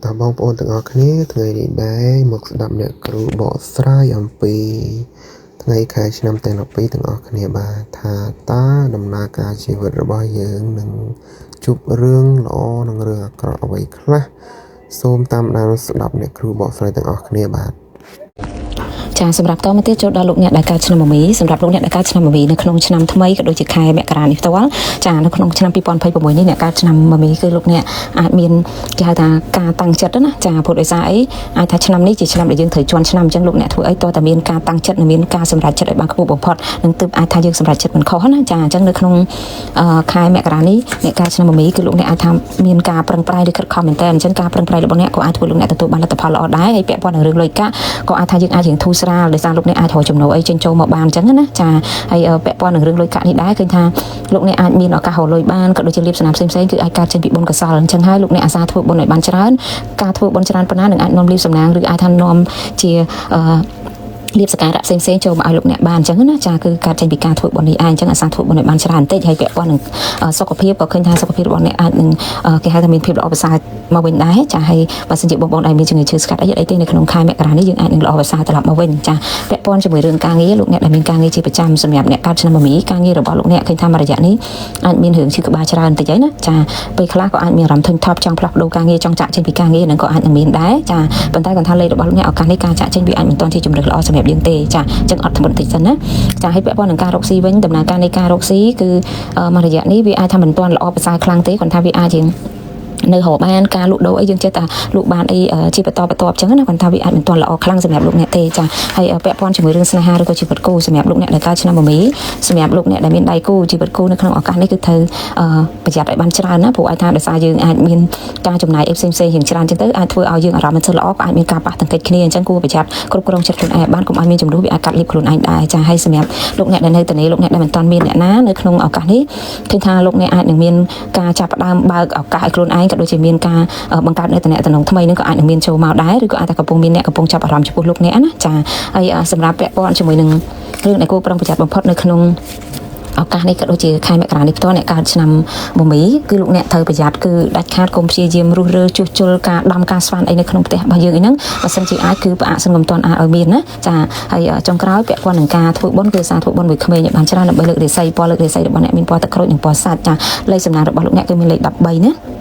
តាមបងប្អូនទាំងអស់គ្នាថ្ងៃនេះដែរមកស្ដាប់អ្នកគ្រូបកស្រាយអំពីថ្ងៃខែឆ្នាំទាំង12ទាំងអស់គ្នាបាទថាតើដំណើរការជីវិតរបស់យើងនឹងជួបរឿងល្អនិងរឿងអាក្រក់អ្វីខ្លះសូមតាមដានស្ដាប់អ្នកគ្រូបកស្រាយទាំងអស់គ្នាបាទចាសម្រាប់តមកទៀតចូលដល់លោកអ្នកដែលកើតឆ្នាំមមីសម្រាប់លោកអ្នកដែលកើតឆ្នាំមមីនៅក្នុងឆ្នាំថ្មីក៏ដូចជាខែមករានេះផ្ទាល់ចានៅក្នុងឆ្នាំ2026នេះអ្នកកើតឆ្នាំមមីគឺលោកអ្នកអាចមានគេហៅថាការតាំងចិត្តណាចាព្រោះដោយសារអីអាចថាឆ្នាំនេះជាឆ្នាំដែលយើងត្រូវជន់ឆ្នាំអញ្ចឹងលោកអ្នកធ្វើអីតើតែមានការតាំងចិត្តនិងមានការសម្រេចចិត្តឲ្យបានខ្ពស់បំផុតនឹងទើបអាចថាយើងសម្រេចចិត្តមិនខុសណាចាអញ្ចឹងនៅក្នុងខែមករានេះអ្នកកើតឆ្នាំមមីគឺលោកអ្នកអាចថាមានការប្រឹងប្រែងឬខិតខំមែនតើអញ្ចឹងការប្រឹងប្រែងរបស់អ្នកក៏អាចធ្វើលោកអ្នកទទួលបានលទ្ធផលល្អដែរហើយពាក់ព័ន្ធនឹងរឿងលុយកាក់ក៏អាចថាយើងអាចរៀងធូរស្រាលដោយសារលោកអ្នកអាចរកចំណូលអីចេញចូលមកបានអញ្ចឹងណាចាហើយពាក់ព័ន្ធនឹងរឿងលុយកាក់នេះដែរឃើញថាលោកអ្នកអាចមានឱកាសរកលុយបានក៏ដូចជាលៀបសំណាផ្សេងៗគឺអាចកើតចេញពីបុណ្យកុសលអញ្ចឹងហើយលោកអ្នកអាសាធ្វើបុណ្យឲ្យបានច្រើនការធ្វើបុណ្យច្រើនប៉ុណ្ណានឹងអាចនាំលៀបសំណាងឬអាចថានាំជាលៀបសការៈផ្សេងៗចូលមកឲ្យលោកអ្នកបានអញ្ចឹងណាចាគឺការចេញពីការធ្វើបុណ្យនេះឯងអញ្ចឹងអាសាធ្វើបុណ្យឲ្យបានច្រើនបន្តិចហើយពាក់ព័ន្ធនឹងសុខភាពក៏ឃើញថាសុខភាពរបស់អ្នកអាចនឹងគេហៅថាមានភាពល្អប្រសើរមកវិញដែរចាហើយបើសិនជាបងប្អូនដែលមានជំងឺឈឺស្កាត់អីទេនៅក្នុងខែមករានេះយើងអាចនឹងល្អប្រសើរត្រឡប់មកវិញចាពាក់ព័ន្ធជាមួយរឿងការងារលោកអ្នកដែលមានការងារជាប្រចាំសម្រាប់អ្នកកើតឆ្នាំមមីការងាររបស់លោកអ្នកឃើញថាមួយរយៈនេះអាចមានរឿងឈឺក្បាលច្រើនបន្តិចហើយណាចាពេលខ្លះក៏អាចមានអារម្មណ៍ធុញថប់ចង់ផ្លាស់ប្ដូរការងារចង់ចាក់ចេញពីការងារហ្នឹងក៏អាចនឹងមានដែរចាប៉ុន្តែគាត់ថាលេខរបស់លោកអ្នកឱកាសនេះការចាក់ចេញវាអាចមិនទាន់ជាជំរឿនល្អសម្រាប់យើងទេចាអញ្ចឹងអត់ធ្ងន់បន្តិចសិនណាចាឲ្យពាក់ព័ន្ធនឹងការរកស៊ីវិញដំណើរការនៃការរកស៊ីគឺមួយរយៈនេះវាអាចថាមិនទាន់ល្អប្រសើរខ្លាំងទេគាត់ថាវាអាចជាងនៅរកបានការលក់ដូរអីយើងចេះតែលក់បានអីជាបន្តបន្ទាប់អញ្ចឹងណាគាត់ថាវាអាចមិនទាន់ល្អខ្លាំងសម្រាប់លោកអ្នកទេចាហើយពាក់ព័ន្ធជាមួយរឿងស្នេហាឬក៏ជីវិតគូសម្រាប់លោកអ្នកដែលកើតឆ្នាំមមីសម្រាប់លោកអ្នកដែលមានដៃគូជីវិតគូនៅក្នុងឱកាសនេះគឺត្រូវប្រយ័ត្នឲ្យបានច្រើនណាព្រោះអាចថាដោយសារយើងអាចមានការចំណាយអីផ្សេងៗយ៉ាងច្រើនអញ្ចឹងទៅអាចធ្វើឲ្យយើងអារម្មណ៍មិនសូវល្អក៏អាចមានការប៉ះទង្គិចគ្នាអញ្ចឹងគួរប្រយ័ត្នគ្រប់គ្រងចិត្តខ្លួនឯងបានកុំឲ្យមានចំនួនវាអាចកាត់លៀបខ្លួនឯងដែរចាហើយសម្រាប់លោកអ្នកដែលនៅតែលោកអ្នកដែលមិនទាន់មានអ្នកណានៅក្នុងឱកាសនេះឃើញថាលោកអ្នកអាចនឹងមានការចាប់ផ្ដើមបើកឱកាសឲ្យខ្លួនឯងក៏ដូចជាមានការបង្កើតនៅតំណែងថ្មីនឹងក៏អាចនឹងមានចូលមកដែរឬក៏អាចតែកំពុងមានអ្នកកំពុងចាប់អារម្មណ៍ចំពោះលោកអ្នកណាចាហើយសម្រាប់ពាក់ព័ន្ធជាមួយនឹងរឿងដែលគួរប្រុងប្រយ័ត្នបំផុតនៅក្នុងឱកាសនេះក៏ដូចជាខែមករានេះផ្ទាល់អ្នកកើតឆ្នាំមមីគឺលោកអ្នកត្រូវប្រយ័ត្នគឺដាច់ខាតកុំព្យាយាមរុះរើជួសជុលការដំការស្វានអីនៅក្នុងផ្ទះរបស់យើងអីហ្នឹងបើសិនជាអាចគឺផ្អាកសិនកុំទាន់អាចឲ្យមានណាចាហើយចុងក្រោយពាក់ព័ន្ធនឹងការធ្វើបុណ្យគឺសារធ្វើបុណ្យមួយក្មេងបានច្រើនដើម្បីលើករាសីពណ៌លើករាសីរបស់អ្នកមានពណ៌ទឹកក្រូចនិងពណ៌សាច់ចាលេខសំណាងរបស់លោកអ្នកគឺមានលេខ13ណា